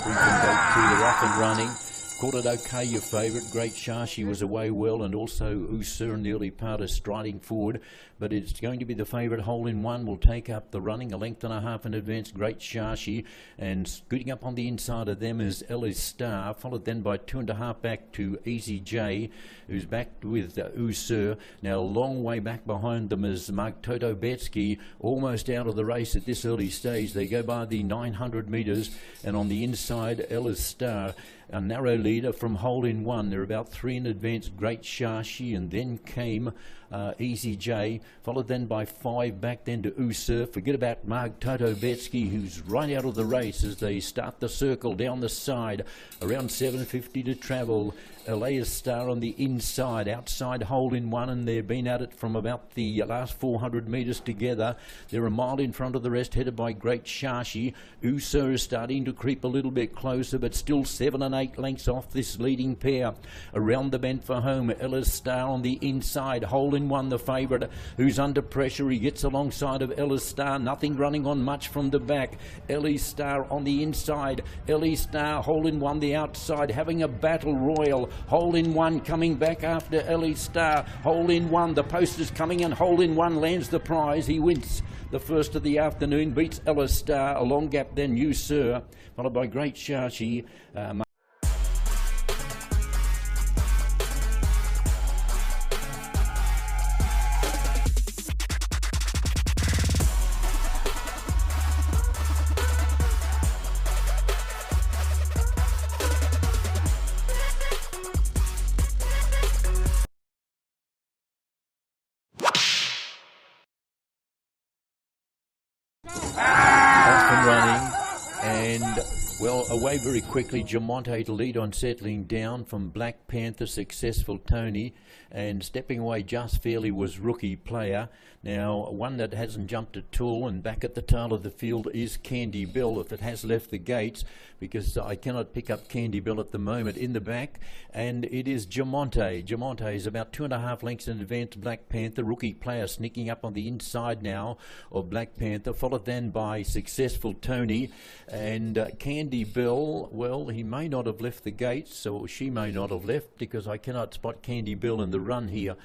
from gate 2. They're off and running. Caught it okay, your favourite. Great Shashi was away well, and also Usur in the early part is striding forward. But it's going to be the favourite. Hole in One will take up the running, a length and a half in advance. Great Shashi, and scooting up on the inside of them is Ella's Star, followed then by 2.5 back to Easy J, who's backed with Usur. Now a long way back behind them is Mark Totobetsky, almost out of the race at this early stage. They go by the 900 metres, and on the inside Ella's Star, a narrow leader from Hole in One. They're about 3 in advance, Great Shashi, and then came Easy J, followed then by 5 back then to Usur. Forget about Mark Totobetsky, who's right out of the race as they start the circle down the side. Around 7.50 to travel. Elias Star on the inside, outside Hole in One, and they've been at it from about the last 400 metres together. They're a mile in front of the rest, headed by Great Shashi. Usur is starting to creep a little bit closer, but still 7 and 8 lengths off this leading pair. Around the bend for home, Elias Star on the inside. Hole in One, the favourite, who's under pressure. He gets alongside of Elias Star, nothing running on much from the back. Elias Star on the inside. Elias Star, Hole in One, the outside, having a battle royal. Hole in One coming back after Ellie Star. Hole in One, the post is coming, and Hole in One lands the prize. He wins the first of the afternoon, beats Ella Star. A long gap then Usur, followed by Great Shashi. Off and running, and well, away very quickly. Jamonte to lead on, settling down from Black Panther, Successful Tony, and stepping away just fairly was Rookie Player. Now, one that hasn't jumped at all, and back at the tail of the field is Candy Bill, if it has left the gates, because I cannot pick up Candy Bill at the moment in the back, and it is Jamonte. Jamonte is about 2.5 lengths in advance. Black Panther, Rookie Player sneaking up on the inside now of Black Panther, followed then by Successful Tony, and Candy Bill, well, he may not have left the gates, or she may not have left, because I cannot spot Candy Bill in the run here.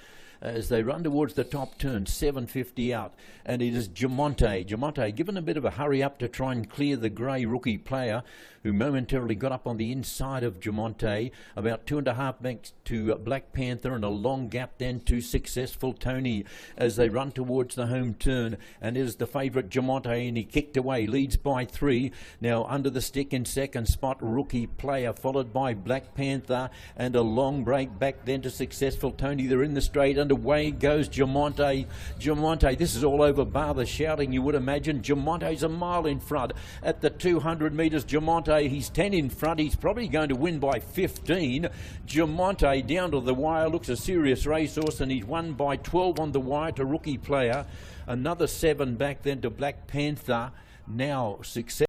As they run towards the top turn, 7.50 out, and it is Jamonte. Jamonte given a bit of a hurry up to try and clear the grey Rookie Player, who momentarily got up on the inside of Jamonte, about 2.5 banks to Black Panther, and a long gap then to Successful Tony as they run towards the home turn. And it is the favourite Jamonte, and he kicked away, leads by 3. Now under the stick in second spot, Rookie Player, followed by Black Panther, and a long break back then to Successful Tony. They're in the straight, and away goes Jamonte. Jamonte, this is all over bar the shouting, you would imagine. Jamonte's a mile in front at the 200 metres. Jamonte, he's 10 in front. He's probably going to win by 15. Jamonte down to the wire, looks a serious racehorse, and he's won by 12 on the wire to Rookie Player. Another 7 back then to Black Panther. Now Success.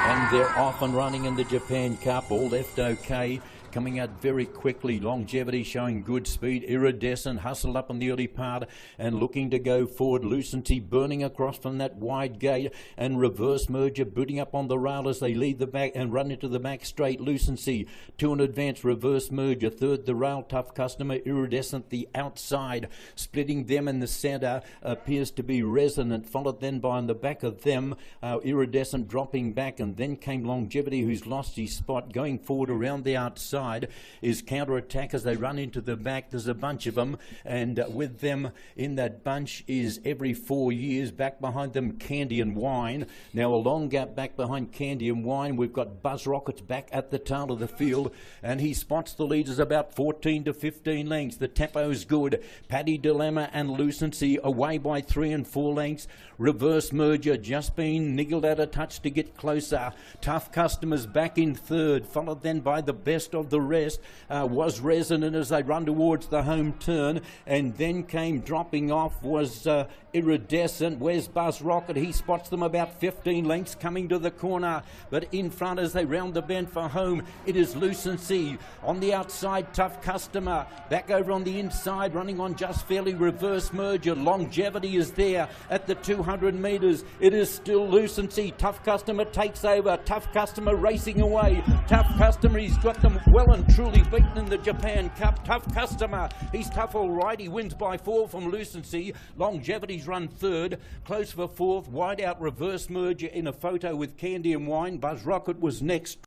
And they're off and running in the Japan Cup, all left okay. Coming out very quickly, Longevity showing good speed, Iridescent hustled up in the early part and looking to go forward. Lucency burning across from that wide gate, and Reverse Merger booting up on the rail as they lead the back and run into the back straight. Lucency 2 in advance, Reverse Merger third, the rail Tough Customer, Iridescent the outside. Splitting them in the centre appears to be Resonant, followed then by on the back of them Iridescent dropping back, and then came Longevity, who's lost his spot. Going forward around the outside is Counter Attack as they run into the back. There's a bunch of them, and with them in that bunch is Every 4 Years. Back behind them, Candy and Wine. Now a long gap back behind Candy and Wine. We've got Buzz Rockets back at the tail of the field, and he spots the leaders about 14 to 15 lengths. The tempo's good. Paddy Dilemma and Lucency away by 3 and 4 lengths. Reverse Merger just been niggled at a touch to get closer. Tough Customers back in third, followed then by the Best of the the rest was resonant as they run towards the home turn, and then came dropping off was Iridescent. Where's Buzz Rocket? He spots them about 15 lengths coming to the corner, but in front as they round the bend for home, it is Lucency. On the outside, Tough Customer. Back over on the inside, running on just fairly, Reverse Merger. Longevity is there at the 200 metres. It is still Lucency. Tough Customer takes over. Tough Customer racing away. Tough Customer, he's got them well and truly beaten in the Japan Cup. Tough Customer, he's tough all right. He wins by 4 from Lucency. Longevity's run third. Close for fourth. Wide out Reverse Merger in a photo with Candy and Wine. Buzz Rocket was next.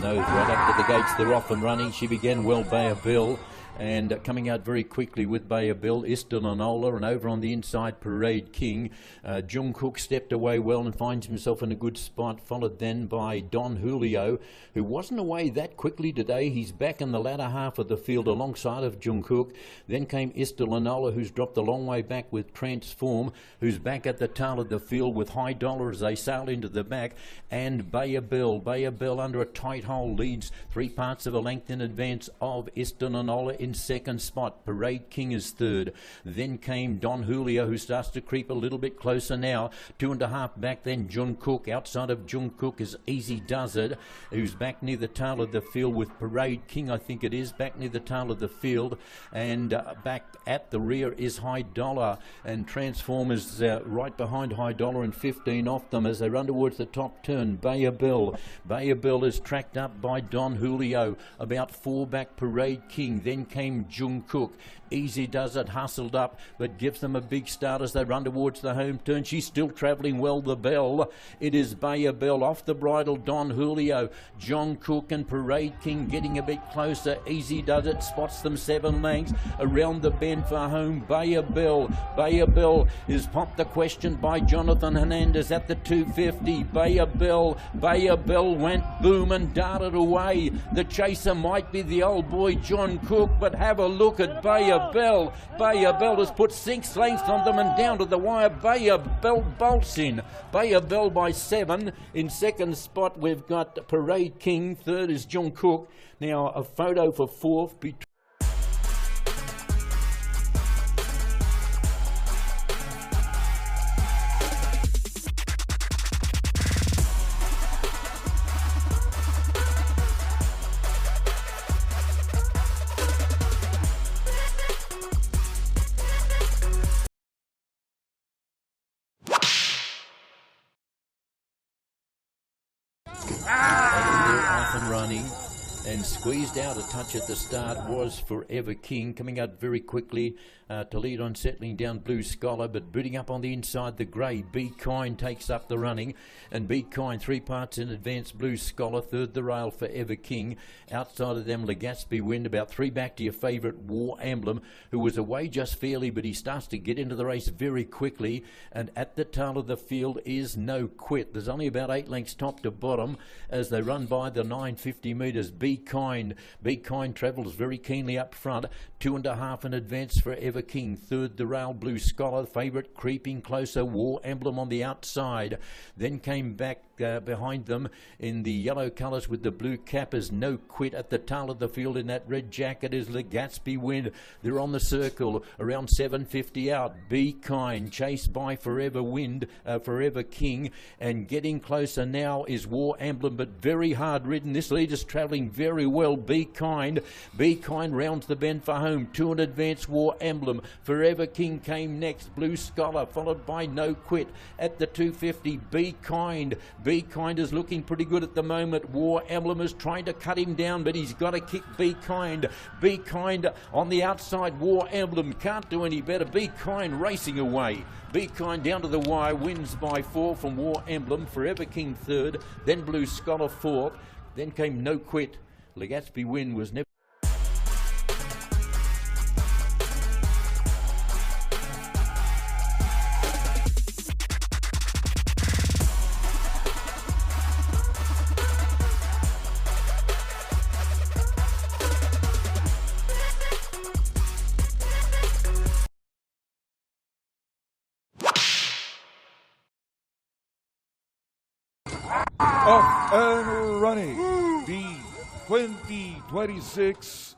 Nose right up to the gates, they're off and running. She began well, Bayer Bill, and coming out very quickly with Bayer Bill, Istelanola, and over on the inside, Parade King. Jungkook stepped away well and finds himself in a good spot, followed then by Don Julio, who wasn't away that quickly today. He's back in the latter half of the field alongside of Jungkook. Then came Istelanola, who's dropped a long way back with Transform, who's back at the tail of the field with High Dollar as they sail into the back, and Bayer Bill. Bayer Bill under a tight hole leads 3 parts of a length in advance of Istelanola in second spot. Parade King is third. Then came Don Julio, who starts to creep a little bit closer now. 2.5 back, then Jungkook. Outside of Jungkook is Easy Does It, who's back near the tail of the field with Parade King, I think it is, back near the tail of the field. And back at the rear is High Dollar, and Transform is right behind High Dollar and 15 off them as they run towards the top turn. Bayer Bill. Bayer Bill is tracked up by Don Julio. About 4 back, Parade King. Then came Jungkook. Easy Does It hustled up, but gives them a big start as they run towards the home turn. She's still travelling well, the Bell. It is Bayer Bell off the bridle, Don Julio. Jungkook and Parade King getting a bit closer. Easy Does It spots them 7 lengths. Around the bend for home, Bayer Bell. Bayer Bell is popped the question by Jonathan Hernandez at the 250. Bayer Bell. Bayer Bell went boom and darted away. The chaser might be the old boy John Cook, but have a look at Bayer Bell. Bayer Bell has put 6 lengths on them and down to the wire. Bayer Bell bolts in. Bayer Bell by 7. In second spot we've got Parade King. Third is John Cook. Now a photo for fourth between off and running, and squeezed out a touch at the start was Forever King, coming out very quickly to lead on, settling down Blue Scholar, but booting up on the inside the grey. Be Kind takes up the running, and Be Kind 3 parts in advance, Blue Scholar. Third the rail, Forever King. Outside of them, Legaspi Wind, about 3 back to your favourite War Emblem, who was away just fairly, but he starts to get into the race very quickly. And at the tail of the field is No Quit. There's only about 8 lengths top to bottom as they run by the 950 metres. Be Kind. Be Kind travels very keenly up front. 2.5 in advance, Forever King. Third the rail, Blue Scholar. Favourite creeping closer, War Emblem on the outside. Then came back behind them in the yellow colours with the blue cap is No Quit. At the tail of the field in that red jacket is Legaspi Wind. They're on the circle around 750 out. Be Kind chased by Forever King, and getting closer now is War Emblem, but very hard ridden. This leader's travelling very well. Be Kind. Be Kind rounds the bend for home. 2 in advance, War Emblem. Forever King came next. Blue Scholar followed by No Quit. At the 250, Be Kind. Be Kind is looking pretty good at the moment. War Emblem is trying to cut him down, but he's got to kick Be Kind. Be Kind on the outside. War Emblem can't do any better. Be Kind racing away. Be Kind down to the wire, wins by 4 from War Emblem. Forever King third, then Blue Scholar fourth. Then came No Quit. Legaspi Win was never Off and running. The 2026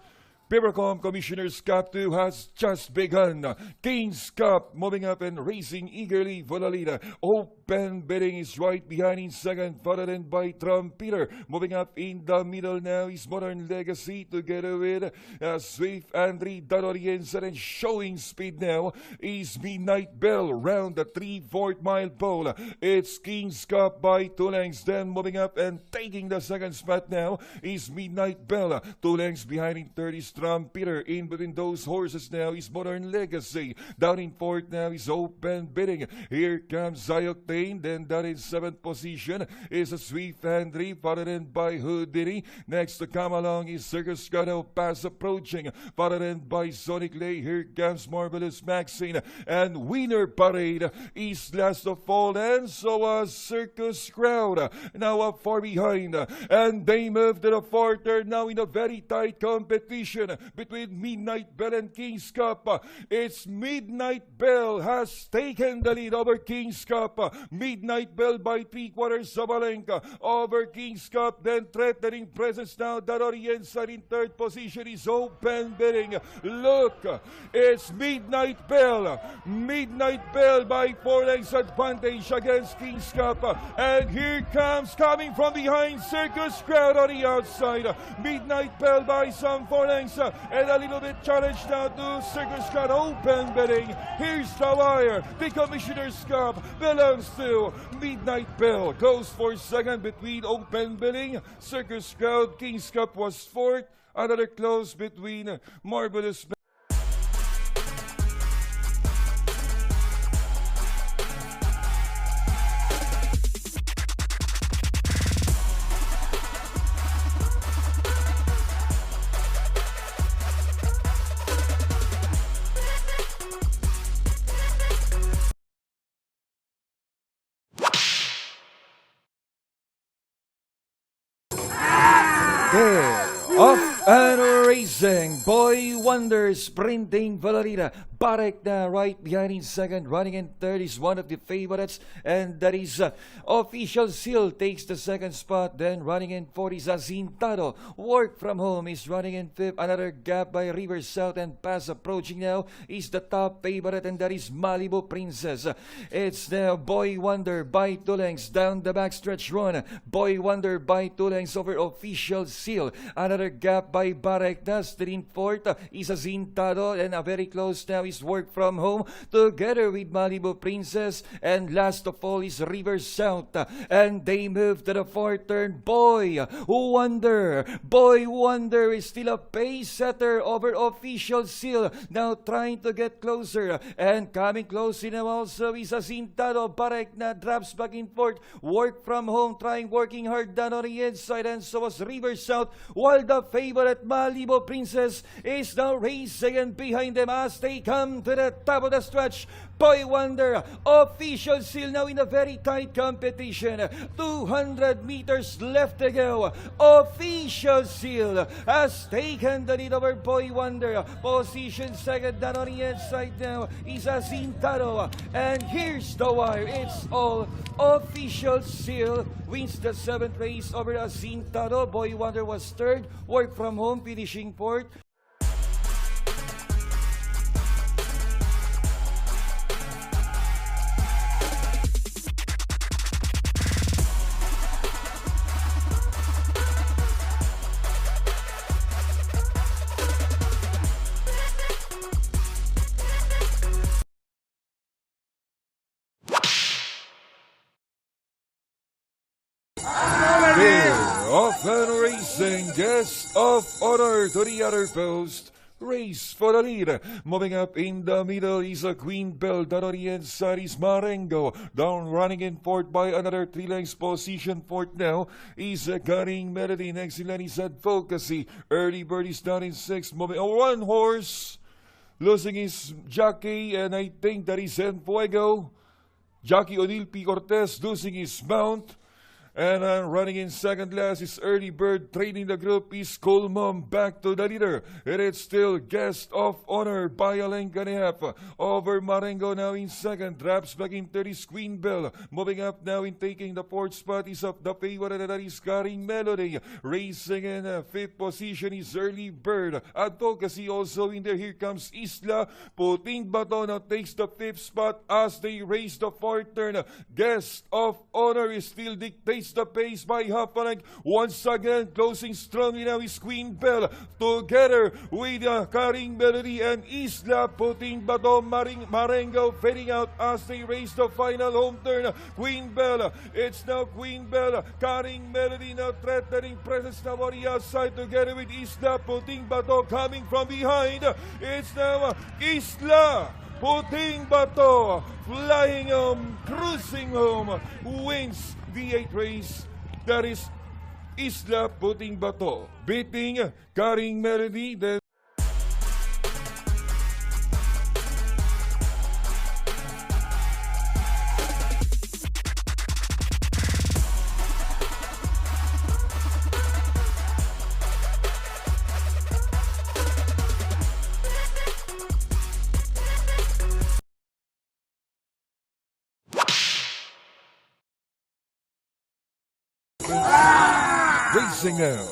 PHILRACOM Commissioner's Cup 2 has just begun. King's Cup moving up and racing eagerly for the lead. Open bidding is right behind in second, followed in by Trumpeter. Moving up in the middle now is Modern Legacy together with Swift Andre Dadorienza, and showing speed now is Midnight Bell round the 3/4 mile pole. It's King's Cup by 2 lengths. Then moving up and taking the second spot now is Midnight Bell. 2 lengths behind in third is Trumpeter. In between those horses now is Modern Legacy. Down in fourth now is Open Bidding. Here comes Zioctane. Then down in seventh position is a Swift Andre, followed in by Houdini. Next to come along is Circus Shadow Pass approaching, followed in by Sonic Lay. Here comes Marvelous Maxine. And Winner Parade is last of all, and so a Circus Crowd now up far behind. And they move to the fourth turn now in a very tight competition between Midnight Bell and King's Cup. It's Midnight Bell has taken the lead over King's Cup. Midnight Bell by 3/4 of a length over King's Cup. Then threatening presence now. Dadorienza in third position is Open Bidding. Look, it's Midnight Bell. Midnight Bell by 4 lengths advantage against King's Cup. And here comes, coming from behind, Circus Crowd on the outside. Midnight Bell by some 4 lengths and a little bit challenged now to Circus Crowd. Open Bidding. Here's the wire. The Commissioner's Cup belongs to Midnight Bell. Close for second between Open Bidding, Circus Crowd. King's Cup was fourth. Another close between Marvelous. Off and racing, Boy Wonder sprinting Valerina. Barek na right behind in second, running in third is one of the favorites, and that is Official Seal takes the second spot. Then running in fourth is Azintado. Work from Home is running in fifth. Another gap by River South and Pass approaching now is the top favorite, and that is Malibu Princess. It's the Boy Wonder by 2 lengths down the backstretch run. Boy Wonder by 2 lengths over Official Seal. Another gap by Barek na. Still in fourth is Azintado, and a very close now is Work From Home together with Malibu Princess, and last of all is River South. And they move to the fourth turn. Boy Wonder is still a pace setter over Official Seal, now trying to get closer, and coming close in also is Azintado. Barek na drops back in fourth. Work From Home working hard down on the inside, and so was River South, while the favorite Malibu Princess is now racing and behind them as they come to the top of the stretch. Boy Wonder, Official Seal now in a very tight competition. 200 meters left to go. Official Seal has taken the lead over Boy Wonder. Position second down on the inside now is Azintado. And here's the wire. It's all Official Seal wins the 7th race over Azintado. Boy Wonder was third. Work From Home finishing fourth. Off and racing, guest of honor to the other post. Race for the lead. Moving up in the middle is a Queen Bell. Down on the inside is Marengo. Down running in fourth by another 3 lengths position. Fourth now is a Cunning Melody. Next in line is Advocacy. Early Bird is down in sixth. Moving one horse. Losing his jockey, and I think that is Enfuego. Jockey O'Neill P. Cortez losing his mount. And running in second last is Early Bird. Trailing the group is Cool Mom back to the leader. And it's still Guest of Honor by a length and a half over Marengo now in second. Drops back in third is Queen Bell. Moving up now in taking the fourth spot is up the favorite, and that is Karing Melody. Racing in fifth position is Early Bird. Advocacy also in there. Here comes Isla. Puting Bato now takes the fifth spot as they race the fourth turn. Guest of Honor is still dictates the pace by half a length. Once again, closing strongly now is Queen Bell. Together with Karing Melody and Isla. Puting Bato, Marengo fading out as they race the final home turn. Queen Bell, it's now Queen Bell. Karing Melody now threatening presence now on the outside together with Isla. Puting Bato coming from behind. It's now Isla. Puting Bato flying home, cruising home, wins the 8th race. That is Isla Puting Bato beating Karing Melody. Then racing now.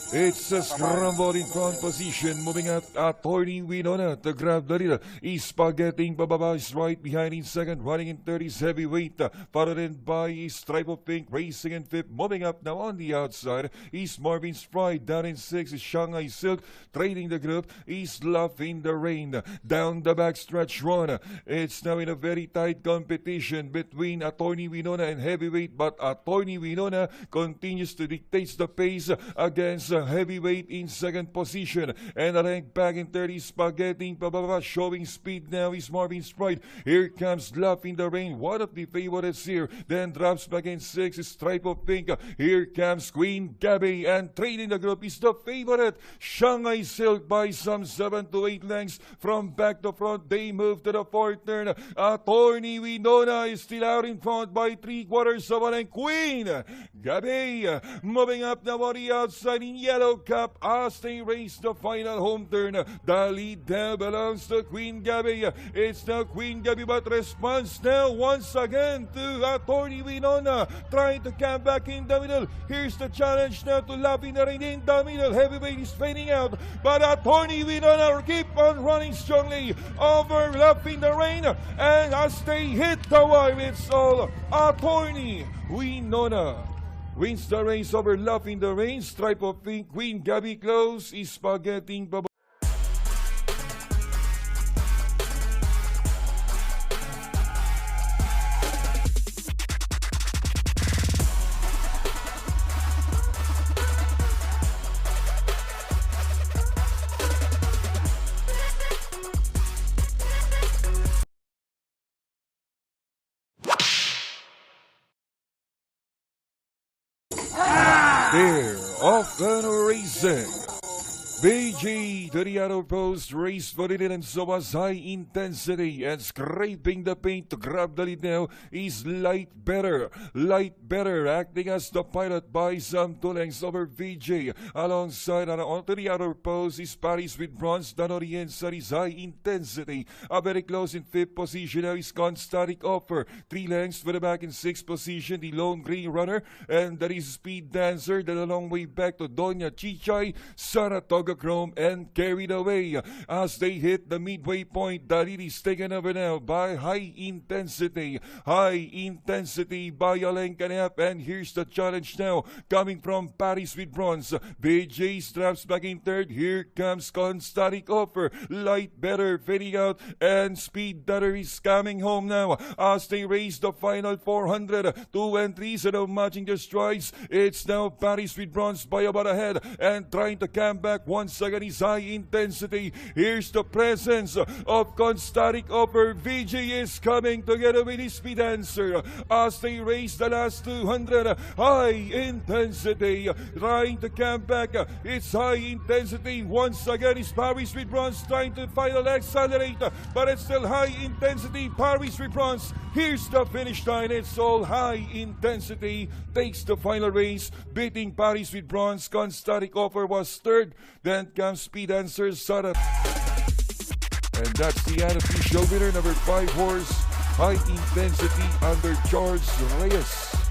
It's a scramble in front position. Moving out Attorney Winona to grab the lead. Spaghetti Bababa is right behind in second. Running in third is Heavyweight. Followed in by Stripe of Pink. Racing in fifth. Moving up now on the outside is Marvin's Pride. Down in sixth is Shanghai Silk. Trailing the group is Love in the Rain. Down the backstretch run. It's now in a very tight competition between Attorney Winona and Heavyweight. But Attorney Winona continues to dictate the pace against Heavyweight in second position, and a rank back in third is Spaghetti Bababa. Showing speed now is Marvin's Pride. Here comes Love in the Rain, one of the favorites here. Then drops back in six is Stripe of Pink. Here comes Queen Gabby, and trailing the group is the favorite Shanghai Silk by some 7 to 8 lengths from back to front. They move to the fourth turn. Attorney Winona is still out in front by 3/4 of a length. Queen Gabby moving up now on the outside in yellow cap as they race the final home turn. The lead now belongs to Queen Gabby. It's now Queen Gabby, but responds now once again to Attorney Winona, trying to come back in the middle. Here's the challenge now to Love in the Rain in the middle. Heavyweight is fading out, but Attorney Winona keep on running strongly over Love in the Rain, and as they hit the wire, it's all Attorney Winona wins the race over Love in the Rain. Stripe of Pink, Queen Gabby close is Spaghetti Bababa. They're off and racing. BG to the outer post, race for it, and so was high intensity, and scraping the paint to grab the lead now is Light Better, acting as the pilot by some 2 lengths over VJ. Alongside and onto the outer post is Paris with bronze, down on the inside is High Intensity. Very close in 5th position now is Constatic Offer, 3 lengths for the back in 6th position, the Lone Green Runner, and that is Speed Dancer, then a long way back to Doña Chichay, Saratoga Chrome, and Carried Away. As they hit the midway point, the lead is taken over now by High Intensity. High Intensity by a length and a half, and here's the challenge now coming from Paris with bronze. BJ straps back in third. Here comes Constatic Offer. Light Better fading out, and Speed Better is coming home now as they race the final 400. 2 entries and matching their strides. It's now Paris with bronze by about a head and trying to come back once again is high intensity. Here's the presence of Constatic Upper. VJ is coming together with his speed dancer as they race the last 200. High intensity, trying to come back. It's high intensity. Once again is Paris with bronze trying to final accelerate, but it's still high intensity. Paris with bronze. Here's the finish line. It's all high intensity. Takes the final race, beating Paris with bronze. Constatic Offer was third. Then comes Speed Dancer Sada. And that's the unofficial winner, number 5 horse, High Intensity under Charles Reyes.